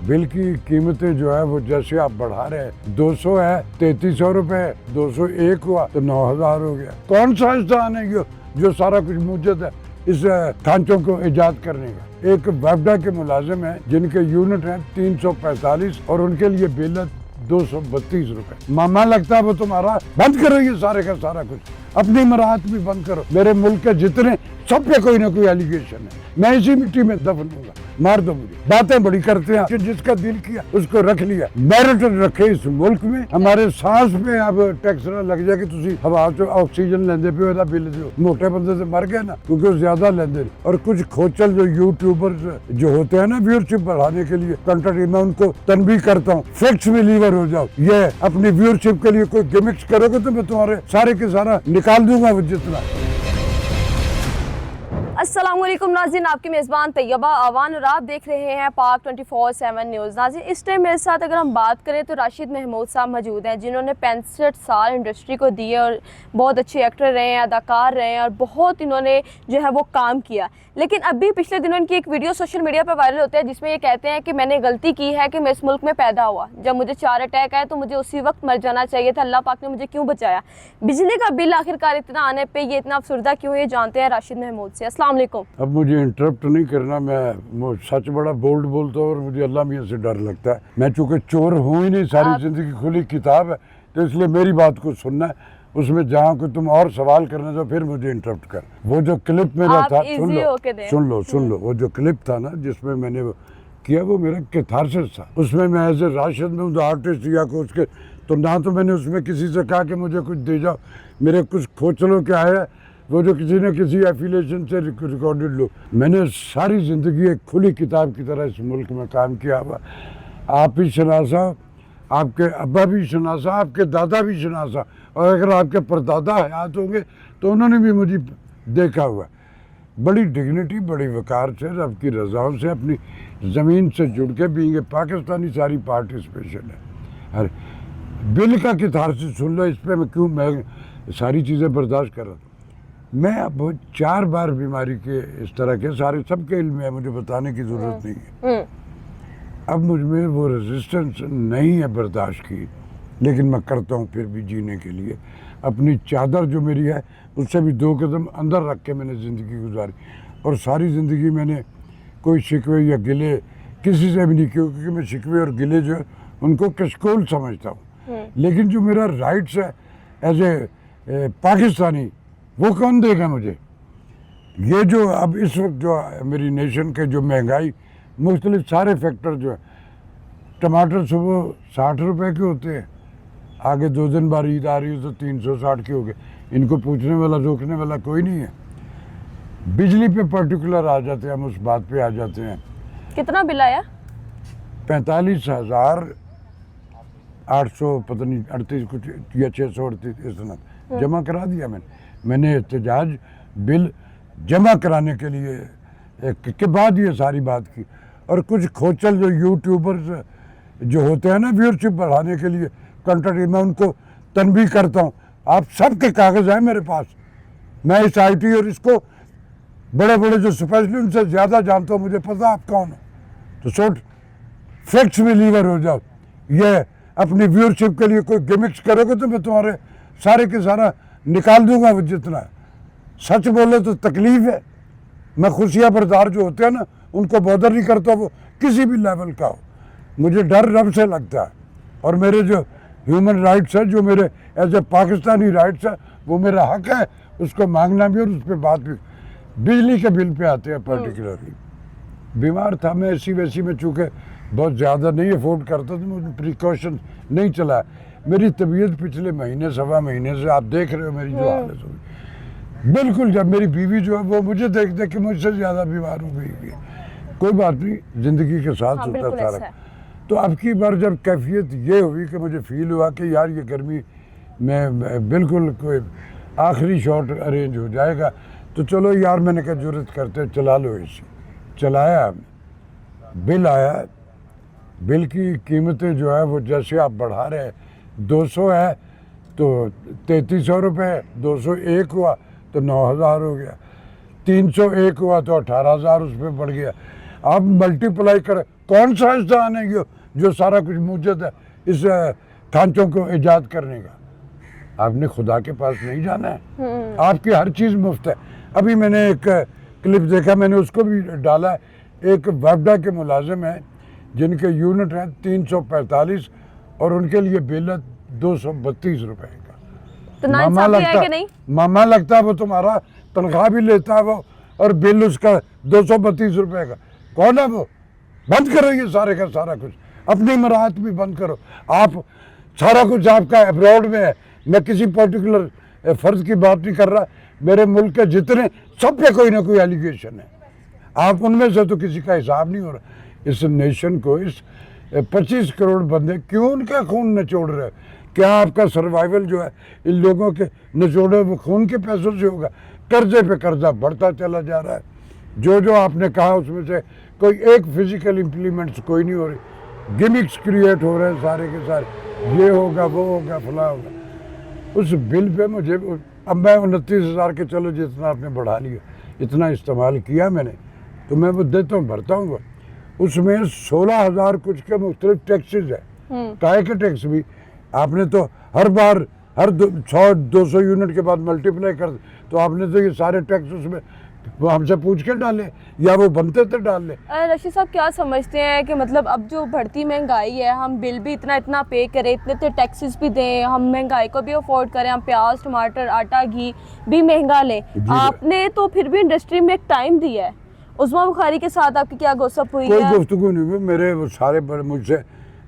Bill की कीमतें जो है वो जैसे आप बढ़ा रहे हैं, 200 है 3300 रुपए, 201 हुआ तो 9000 हो गया। कौन सा इंसान है जो सारा कुछ मूजद है इस ढांचों को इजाद करने का। एक वेबडा के मुलाजिम हैं जिनके यूनिट हैं 345 और उनके लिए बिल है 232 रुपए। मामा लगता है वो तुम्हारा, बंद करो ये सारे का सारा कुछ, अपनी मराहत भी बंद करो। मेरे मुल्क के जितने सब पे कोई ना कोई एलिगेशन है, मैं इसी मिट्टी में दफन दूंगा, मार दो मुझे। बातें बड़ी करते हैं कि जिसका दिल किया उसको रख लिया। मेरिट रखे इस मुल्क में, हमारे सांस पे अब टैक्स ना लग जाए कि तुसी हवा चो ऑक्सीजन लेंदे पे ओदा बिल दियो। मोटे बंदे से मर गए ना क्योंकि वो ज्यादा लेंदे। और कुछ खोचल जो यूट्यूबर्स जो होते हैं ना व्यूअरशिप बढ़ाने के लिए कंटेंट, मैं उनको तनबीह करता हूँ, फैक्ट्स में लीवर हो जाओ। ये अपनी व्यूअरशिप के लिए कोई गिमिक्स करोगे तो मैं तुम्हारे सारे के सारा निकाल दूंगा वो जितना। अस्सलामुअलैकुम नाज़रीन, आपकी मेज़बान तैयबा आवान और आप देख रहे हैं पाक 24/7 न्यूज़। नाज़रीन, इस टाइम मेरे साथ अगर हम बात करें तो राशिद महमूद साहब मौजूद हैं जिन्होंने 65 साल इंडस्ट्री को दिए और बहुत अच्छे एक्टर रहे हैं, अदाकार रहे हैं और बहुत इन्होंने जो है वो काम किया। लेकिन अभी पिछले दिनों इनकी एक वीडियो सोशल मीडिया पर वायरल होता है जिसमें ये कहते हैं कि मैंने गलती की है कि मैं इस मुल्क में पैदा हुआ, जब मुझे 4 अटैक आए तो मुझे उसी वक्त मर जाना चाहिए था, अल्लाह पाक ने मुझे क्यों बचाया। बिजली का बिल आखिरकार इतना आने पे ये इतना अफसरदा क्यों, ये जानते हैं राशिद महमूद से। अस्सलाम वालेकुम। अब मुझे इंटरप्ट नहीं करना, मैं सच बड़ा बोल्ड बोलता हूँ और मुझे अल्लाह मियाँ से डर लगता है। मैं चूँकि चोर हूँ ही नहीं, सारी जिंदगी खुली किताब है, तो इसलिए मेरी बात को सुनना है। उसमें जहाँ को तुम और सवाल करना तो फिर मुझे इंटरप्ट कर। वो जो क्लिप मेरा था, सुन लो वो जो क्लिप था ना जिसमें मैंने वो किया, वो मेरा कैथारसिस था। उसमें मैं एज ए राशिद में आर्टिस्ट या कुछ के, तो ना तो मैंने उसमें किसी से कहा कि मुझे कुछ दे जाओ, मेरे कुछ खोचलों के आया वो जो किसी ने किसी एफिलिएशन से रिकॉर्डेड लो। मैंने सारी ज़िंदगी एक खुली किताब की तरह इस मुल्क में काम किया हुआ। आप भी शनासा, आपके अब्बा भी शनासा, आपके दादा भी शनासा, और अगर आपके परदादा हयात होंगे तो उन्होंने भी मुझे देखा हुआ। बड़ी डिग्निटी, बड़ी वकार से, रब की रज़ाओं से, अपनी ज़मीन से जुड़ के भी पाकिस्तानी सारी पार्टिसिपेशन है। अरे बिल का कैथारसिस सुन लो, इस पर मैं सारी चीज़ें बर्दाश्त कर रहा हूँ। मैं अब 4 बार बीमारी के इस तरह के सारे सबके इल्म है, मुझे बताने की ज़रूरत नहीं है। अब मुझ में वो रेजिस्टेंस नहीं है बर्दाश्त की, लेकिन मैं करता हूँ फिर भी जीने के लिए। अपनी चादर जो मेरी है उससे भी 2 कदम अंदर रख के मैंने ज़िंदगी गुजारी, और सारी ज़िंदगी मैंने कोई शिकवे या गिले किसी से भी नहीं किया, क्योंकि मैं शिकवे और गिले जो है उनको कशकोल समझता हूँ। लेकिन जो मेरा राइट्स है एज ए पाकिस्तानी, वो कौन देगा मुझे। ये जो अब इस वक्त जो मेरी नेशन के जो महंगाई, मुख्तलिफ सारे फैक्टर जो है, टमाटर सुबह 60 रुपए के होते हैं, आगे 2 दिन बाद ईद आ रही है तो 360 के हो गए। इनको पूछने वाला रोकने वाला कोई नहीं है। बिजली पे पर्टिकुलर आ जाते हैं, हम उस बात पे आ जाते हैं। कितना बिल आया? 45,800 पता नहीं 38 कुछ या 638 इस तरह जमा करा दिया मैंने एहतजाज बिल जमा कराने के लिए के बाद ये सारी बात की। और कुछ खोचल जो यूट्यूबर्स जो होते हैं ना व्यूअरशिप बढ़ाने के लिए कंटेंट, मैं उनको तनबीह करता हूँ, आप सब के कागज़ हैं मेरे पास। मैं इस IT और इसको बड़े बड़े जो स्पेशली उनसे ज़्यादा जानता हूँ, मुझे पता आप कौन हो। तो सोट फैक्ट्स में लीवर हो जाओ। ये अपनी व्यूअरशिप के लिए कोई गिमिक्स करोगे तो मैं तुम्हारे सारे के सारा निकाल दूंगा वो जितना। सच बोलो तो तकलीफ है। मैं खुशियाँ बरदार जो होते हैं ना उनको बॉदर नहीं करता, वो किसी भी लेवल का हो। मुझे डर रब से लगता है, और मेरे जो ह्यूमन राइट्स है, जो मेरे एज ए पाकिस्तानी राइट्स है, वो मेरा हक है उसको मांगना भी और उस पर बात भी। बिजली के बिल पे आते हैं पर्टिकुलरली। बीमार था मैं, ऐसी वैसी में चूँकि बहुत ज़्यादा नहीं अफोर्ड करता तो मुझे प्रिकॉशन नहीं चला। मेरी तबीयत पिछले महीने 1.25 महीने से आप देख रहे हो मेरी जो हालत हुई, बिल्कुल। जब मेरी बीवी जो है वो मुझे देख देख के मुझसे ज़्यादा बीमार हो गई। कोई बात नहीं, ज़िंदगी के साथ होता सारा। तो अब की बार जब कैफियत ये हुई कि मुझे फील हुआ कि यार ये गर्मी में बिल्कुल कोई आखिरी शॉट अरेंज हो जाएगा, तो चलो यार मैंने कहा जुर्रत करते चला लो AC। चलाया हमने, बिल आया। बिल की कीमतें जो है वो जैसे आप बढ़ा रहे हैं, 200 है तो 3300 रुपये, 201 हुआ तो 9000 हो गया, 301 हुआ तो 18000 उस पर बढ़ गया। آپ ملٹیپلائی کریں. کون سا انسان ہے جو سارا کچھ موجود ہے اس ڈھانچوں کو ایجاد کرنے کا؟ آپ نے خدا کے پاس نہیں جانا ہے. آپ کی ہر چیز مفت ہے. ابھی میں نے ایک کلپ دیکھا, میں نے اس کو بھی ڈالا. ایک ویبڈا کے ملازم ہیں جن کے یونٹ ہیں 345 اور ان کے لیے بل ہے 232 روپے کا. تو ناانصافی ہے کہ نہیں؟ ماما لگتا ہے وہ تمہارا, تنخواہ بھی لیتا ہے وہ, اور بل اس کا 232 روپے کا. کون ہے وہ؟ بند کرو یہ سارے کا سارا کچھ, اپنی مراحت بھی بند کرو. آپ سارا کچھ آپ کا ابراڈ میں ہے. میں کسی پرٹیکولر فرض کی بات نہیں کر رہا, میرے ملک کے جتنے سب پہ کوئی نہ کوئی ایلیگیشن ہے. آپ ان میں سے تو کسی کا حساب نہیں ہو رہا. اس نیشن کو, اس 25 کروڑ بندے کیوں ان کا خون نچوڑ رہے؟ کیا آپ کا سروائیول جو ہے ان لوگوں کے نچوڑے وہ خون کے پیسوں سے ہوگا؟ قرضے پہ قرضہ بڑھتا چلا جا رہا ہے. جو آپ نے کہا اس میں سے کوئی ایک فزیکل امپلیمنٹس کوئی نہیں ہو رہی. گمکس کریٹ ہو رہے ہیں سارے کے سارے, یہ ہوگا وہ ہوگا فلاں ہوگا. اس بل پہ مجھے, اب میں 29,000 کے, چلو جتنا آپ نے بڑھا لیا, اتنا استعمال کیا میں نے, تو میں وہ دیتا ہوں, بھرتا ہوں. وہ اس میں 16,000 کچھ کے مختلف ٹیکسز ہیں. کائے کے ٹیکس بھی آپ نے تو ہر بار ہر 100-200 یونٹ کے بعد ملٹیپلائی کر, تو آپ نے تو یہ سارے ٹیکس اس میں وہ ہم سے پوچھ کے ڈالے یا وہ بنتے تھے ڈال لے. رشید صاحب کیا سمجھتے ہیں کہ مطلب اب جو بڑھتی مہنگائی ہے, ہم بل بھی اتنا پے کریں, اتنے ٹیکسز بھی دیں, ہم مہنگائی کو بھی افورڈ کریں, ہم پیاز, ٹماٹر, آٹا, گھی بھی مہنگا لیں. آپ نے تو پھر بھی انڈسٹری میں ایک ٹائم دیا ہے. عظمیٰ بخاری کے ساتھ آپ کی کیا گفتگو ہوئی ہے؟ کوئی گفتگو نہیں ہوئی. میرے وہ سارے مجھ سے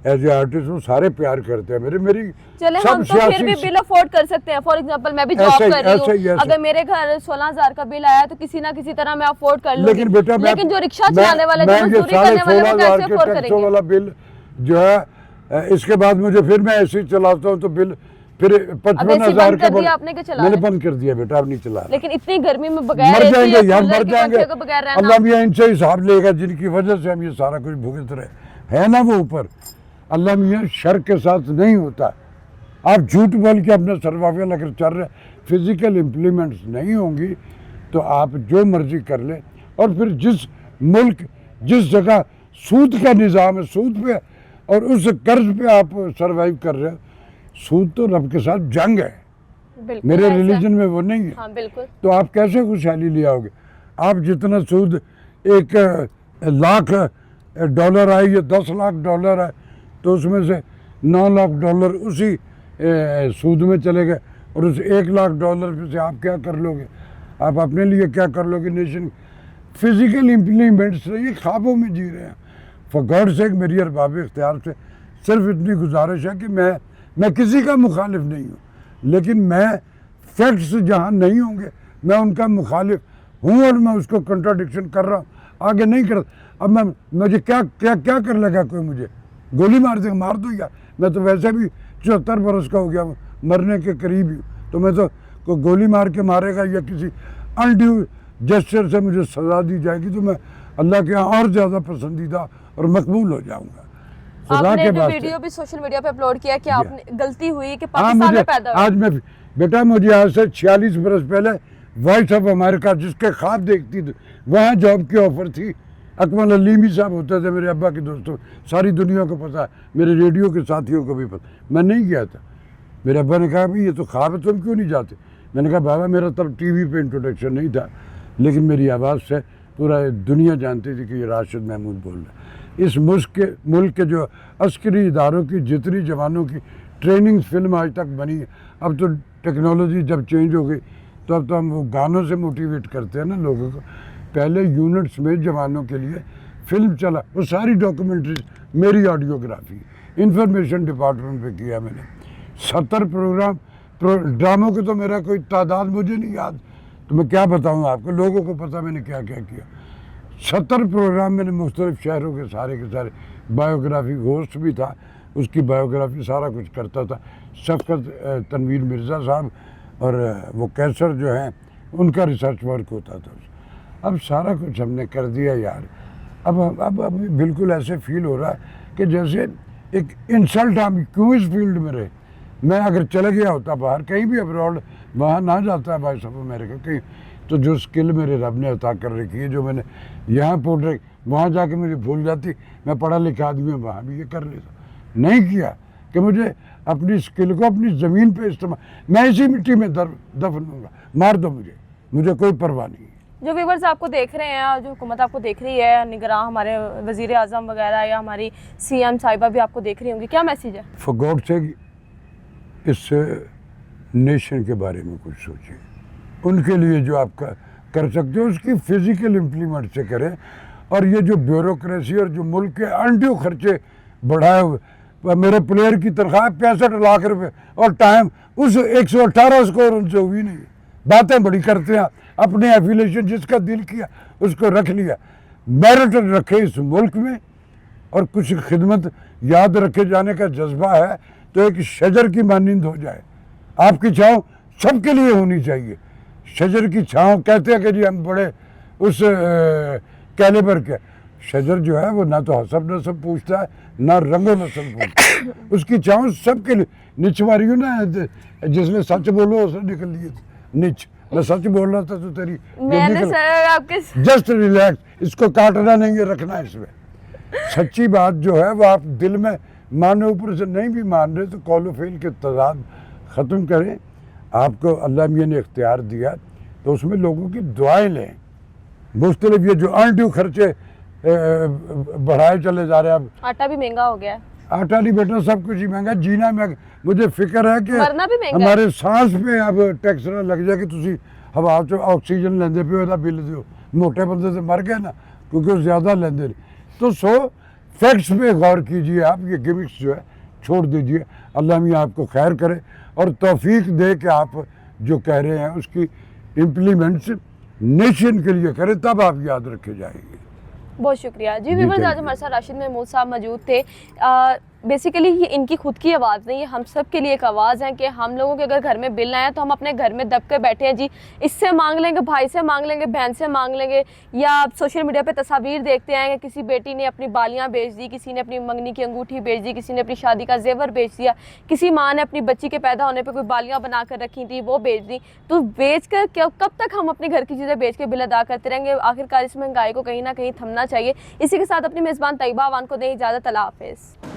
ایز اے آرٹسٹ وہ سارے پیار کرتے ہیں میری. چلے ہم تو پھر بھی بل افورڈ کر سکتے ہیں. فار ایگزامپل میں بھی جاب کر رہی ہوں, اگر میرے گھر 16,000 کا بل آیا تو کسی نہ کسی طرح میں افورڈ کر لوں گی. لیکن جو رکشہ چلانے والے, جو مزدوری کرنے والے, وہ کیسے افورڈ کریں گے؟ والا بل جو ہے, اس کے بعد مجھے پھر میں ایسے ہی چلاتا ہوں تو بل پھر 55,000 کا میں نے بند کر دیا. بیٹا اب نہیں چلا. لیکن اتنی گرمی میں بغیر مر جائیں گے یار, مر جائیں گے. بغیر رہنا, اللہ میاں ان سے حساب لے گا جن کی وجہ سے ہم یہ سارا کچھ بھگت رہے ہیں نا. وہ اوپر اللہ میاں شر کے ساتھ نہیں ہوتا. آپ جھوٹ بول کے اپنا سروائیول اگر چل رہے, فزیکل امپلیمنٹس نہیں ہوں گی تو آپ جو مرضی کر لیں. اور پھر جس ملک جس جگہ سود کا نظام ہے, سود پہ اور اس قرض پہ آپ سروائیو کر رہے ہو, سود تو رب کے ساتھ جنگ ہے. میرے ریلیجن میں وہ نہیں ہے. بالکل. تو آپ کیسے خوشحالی لے آؤ گے؟ آپ جتنا سود 1 لاکھ ڈالر آئے یا 10 لاکھ ڈالر آئے تو اس میں سے 9 لاکھ ڈالر اسی سود میں چلے گئے, اور اس 1 لاکھ ڈالر سے آپ کیا کر لو گے؟ آپ اپنے لیے کیا کر لو گے؟ نیشن فزیکل امپلیمنٹس یہ خوابوں میں جی رہے ہیں. فار گاڈ سیک میری ارباب اختیار سے صرف اتنی گزارش ہے کہ میں کسی کا مخالف نہیں ہوں, لیکن میں فیکٹس جہاں نہیں ہوں گے میں ان کا مخالف ہوں, اور میں اس کو کنٹراڈکشن کر رہا ہوں, آگے نہیں کر. اب مجھے کیا کر لگا کوئی؟ مجھے گولی مار دے, مار دو یا میں تو ویسے بھی 74 برس کا ہو گیا ہوں, مرنے کے قریب ہی, تو میں تو کوئی گولی مار کے مارے گا یا کسی انڈیو جسچر سے مجھے سزا دی جائے گی تو میں اللہ کے یہاں اور زیادہ پسندیدہ اور مقبول ہو جاؤں گا. آپ نے جو ویڈیو بھی سوشل میڈیا پہ اپلوڈ کیا کہ آپ نے غلطی ہوئی کہ پاکستان میں پیدا ہوئی. آج میں بیٹا مجھے آج سے 46 برس پہلے وائس آف امریکہ جس کے خواب دیکھتی تھی, وہاں جاب کی آفر تھی. اکمل علیمی صاحب ہوتے تھے میرے ابا کے دوستوں, ساری دنیا کو پتہ ہے, میرے ریڈیو کے ساتھیوں کو بھی پتہ. میں نہیں گیا تھا. میرے ابا نے کہا بھائی یہ تو خواب ہے, تم کیوں نہیں جاتے؟ میں نے کہا بابا میرا تب ٹی وی پہ انٹروڈکشن نہیں تھا, لیکن میری آواز سے پورا دنیا جانتی تھی کہ یہ راشد محمود بول رہا ہے. اس ملک کے جو عسکری اداروں کی جتنی جوانوں کی ٹریننگ فلم آج تک بنی ہے, اب تو ٹیکنالوجی جب چینج ہو گئی تو اب تو ہم وہ گانوں سے موٹیویٹ کرتے ہیں نا لوگوں کو. پہلے یونٹس میں جوانوں کے لیے فلم چلا, وہ ساری ڈاکومنٹریز میری آڈیوگرافی انفارمیشن ڈپارٹمنٹ پہ کیا میں نے. 70 پروگرام ڈراموں کے تو میرا کوئی تعداد مجھے نہیں یاد, تو میں کیا بتاؤں آپ کو, لوگوں کو پتہ میں نے کیا کیا 70 پروگرام میں نے مختلف شہروں کے سارے بایوگرافی. گھوسٹ بھی تھا, اس کی بایوگرافی سارا کچھ کرتا تھا. شفقت تنویر مرزا صاحب اور وہ کیسر جو ہیں ان کا ریسرچ ورک ہوتا تھا. اب سارا کچھ ہم نے کر دیا یار. اب بالکل ایسے فیل ہو رہا ہے کہ جیسے ایک انسلٹ ہم کیوں اس فیلڈ میں رہے. میں اگر چلے گیا ہوتا باہر کہیں بھی ابراڈ, وہاں نہ جاتا ہے بھائی صاحب میرے کو کہیں, تو جو اسکل میرے رب نے عطا کر رکھی ہے, جو میں نے یہاں वहाँ जाके मुझे भूल जाती, मैं पढ़ा लिखा आदमी हूँ, वहाँ भी ये कर लेता। नहीं किया कि मुझे अपनी स्किल को अपनी ज़मीन पे इस्तेमाल, मैं इसी मिट्टी में दफन दूँगा, मार दो मुझे कोई परवाह नहीं है। जो व्यूवर्स आपको देख रहे हैं, जो हुकूमत आपको देख रही है, निगरान हमारे वज़ीर आज़म वगैरह या हमारी CM साहिबा भी आपको देख रही होंगी, क्या मैसेज है? फॉर गॉड से इस नेशन के बारे में कुछ सोचिए, उनके लिए जो आप कर सकते हो उसकी फिजिकल इम्प्लीमेंट से करें। और ये जो ब्यूरोक्रेसी और जो मुल्क के अनड्यू खर्चे बढ़ाए हुए, मेरे प्लेयर की तनख्वाह 65 लाख रुपए और टाइम उस 118 स्कोर उनसे हुई नहीं। बातें बड़ी करते हैं, अपने एफिलेशन जिसका दिल किया उसको रख लिया, मेरिट रखे इस मुल्क में और कुछ खिदमत याद रखे जाने का जज्बा है तो एक शजर की मानिंद हो जाए। आपकी छाँव सबके लिए होनी चाहिए। शजर की छाँव कहते हैं कि जी हम बड़े उस कैलिबर के, शजर जो है वो ना तो हसब नसब पूछता है ना रंगो नस्ल पूछता है, उसकी छाँव सबके लिए। निच मारियो ना, जिसने सच बोलो उसने निकल लिए निच, मैं सच बोल रहा था तो तेरी मैंने सर आपके जस्ट रिलैक्स, इसको काटना नहीं है, रखना है इसमें। सच्ची बात जो है वो आप दिल में मानो, ऊपर से नहीं भी मान रहे तो कौलो फेल के तजाद ख़त्म करें। आपको अल्लाह मियाँ ने इख्तियार दिया तो उसमें लोगों की दुआएं लें। मुख्तलिफ ये जो अनड्यू खर्चे बढ़ाए चले जा रहे हैं। अब आटा भी महंगा हो गया है, आटा नहीं बेटा, सब कुछ ही महंगा, जीना महंगा। मुझे फिक्र है कि मरना भी महंगा है। हमारे सांस पे अब टैक्स ना लग जाए कि तुसी हवा चो ऑक्सीजन लेंदे पे ਉਹਦਾ बिल दियो। मोटे बंदे तो मर गए ना क्योंकि वो ज़्यादा लेंदे नहीं। तो फैक्ट्स पे गौर कीजिए आप, ये गिमिक्स जो है छोड़ दीजिए। अल्लाह मियाँ आपको खैर करे और तौफीक दे कि आप जो कह रहे हैं उसकी इम्प्लीमेंट्स नेशन के लिए करें, तब आप याद रखे जाएंगे। बहुत शुक्रिया जी। व्यूअर्स, आज हमारे साथ राशिद महमूद साहब मौजूद थे। बेसिकली ये इनकी खुद की आवाज़ नहीं है, हम सब के लिए एक आवाज़ है कि हम लोगों के अगर घर में बिल आए तो हम अपने घर में दब के बैठे हैं जी, इससे मांग लेंगे, भाई से मांग लेंगे, बहन से मांग लेंगे, या आप सोशल मीडिया पे तस्वीर देखते हैं कि किसी बेटी ने अपनी बालियां बेच दी, किसी ने अपनी मंगनी की अंगूठी बेच दी, किसी ने अपनी शादी का जेवर बेच दिया, किसी माँ ने अपनी बच्ची के पैदा होने पर कोई बालियाँ बना कर रखी थी वो बेच दी। तो बेच कर कब तक हम अपने घर की चीज़ें बेच के बिल अदा करते रहेंगे? आखिरकार इस महंगाई को कहीं ना कहीं थमना चाहिए। इसी के साथ अपनी मेज़बान तैयबा अवान को दें इजाज़त। अल्लाह हाफ़िज़।